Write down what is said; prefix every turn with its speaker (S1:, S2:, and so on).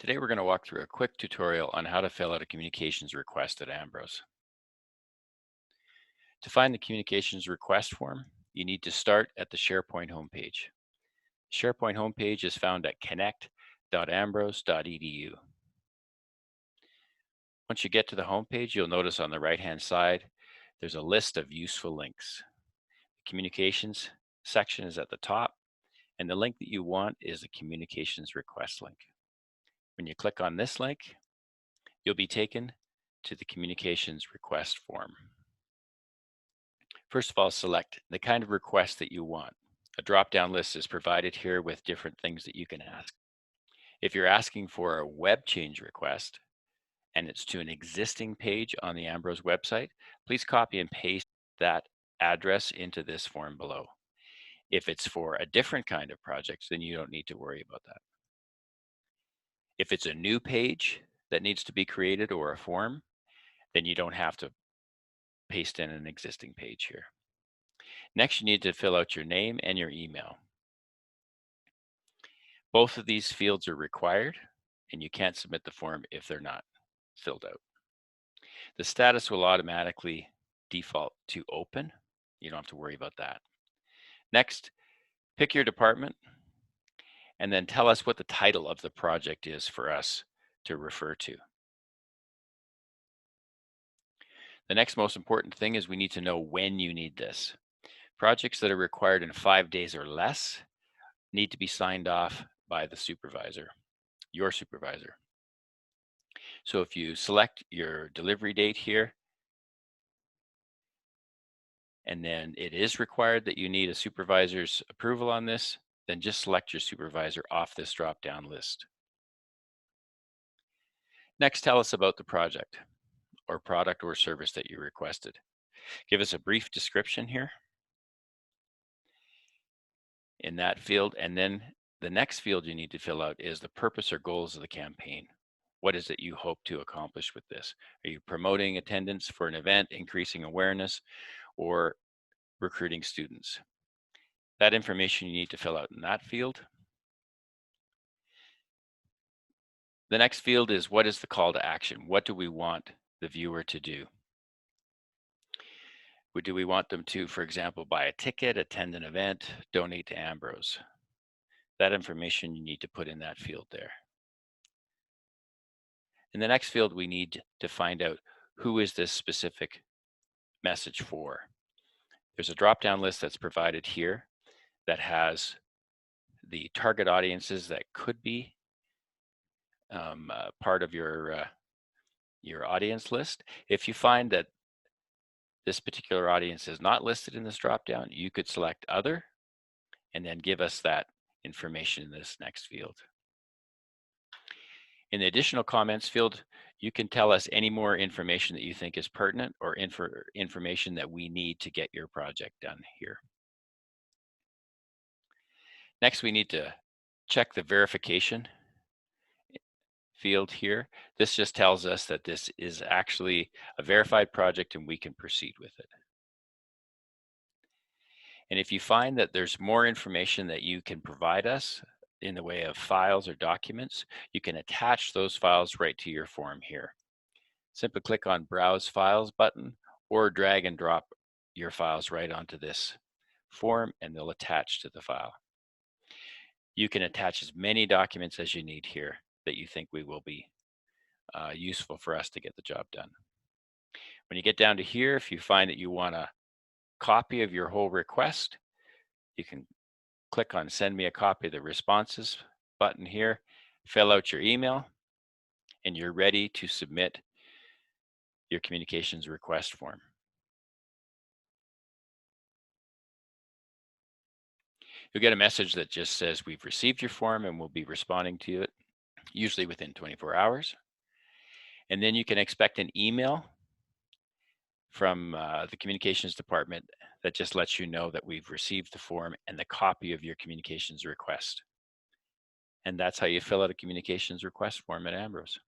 S1: Today we're going to walk through a quick tutorial on how to fill out a communications request at Ambrose. To find the communications request form, you need to start at the SharePoint homepage. The SharePoint homepage is found at connect.ambrose.edu. Once you get to the homepage, you'll notice on the right-hand side, there's a list of useful links. The communications section is at the top, and the link that you want is the communications request link. When you click on this link, you'll be taken to the communications request form. First of all, select the kind of request that you want. A drop-down list is provided here with different things that you can ask. If you're asking for a web change request and it's to an existing page on the Ambrose website, please copy and paste that address into this form below. If it's for a different kind of project, then you don't need to worry about that. If it's a new page that needs to be created or a form, then you don't have to paste in an existing page here. Next, you need to fill out your name and your email. Both of these fields are required, and you can't submit the form if they're not filled out. The status will automatically default to open. You don't have to worry about that. Next, pick your department, and then tell us what the title of the project is for us to refer to. The next most important thing is we need to know when you need this. Projects that are required in 5 days or less need to be signed off by the supervisor, your supervisor. So if you select your delivery date here, and then it is required that you need a supervisor's approval on this, then just select your supervisor off this drop-down list. Next, tell us about the project or product or service that you requested. Give us a brief description here in that field, and then the next field you need to fill out is the purpose or goals of the campaign. What is it you hope to accomplish with this? Are you promoting attendance for an event, increasing awareness, or recruiting students? That information you need to fill out in that field. The next field is what is the call to action? What do we want the viewer to do? Do we want them to, for example, buy a ticket, attend an event, donate to Ambrose? That information you need to put in that field there. In the next field, we need to find out who is this specific message for. There's a drop-down list that's provided here that has the target audiences that could be part of your audience list. If you find that this particular audience is not listed in this drop-down, you could select other and then give us that information in this next field. In the additional comments field, you can tell us any more information that you think is pertinent or information that we need to get your project done here. Next, we need to check the verification field here. This just tells us that this is actually a verified project and we can proceed with it. And if you find that there's more information that you can provide us in the way of files or documents, you can attach those files right to your form here. Simply click on Browse Files button or drag and drop your files right onto this form and they'll attach to the file. You can attach as many documents as you need here that you think will be useful for us to get the job done. When you get down to here, if you find that you want a copy of your whole request, you can click on Send Me a Copy of the Responses button here, fill out your email, and you're ready to submit your communications request form. You'll get a message that just says we've received your form and we'll be responding to it, usually within 24 hours. And then you can expect an email from the communications department that just lets you know that we've received the form and the copy of your communications request. And that's how you fill out a communications request form at Ambrose.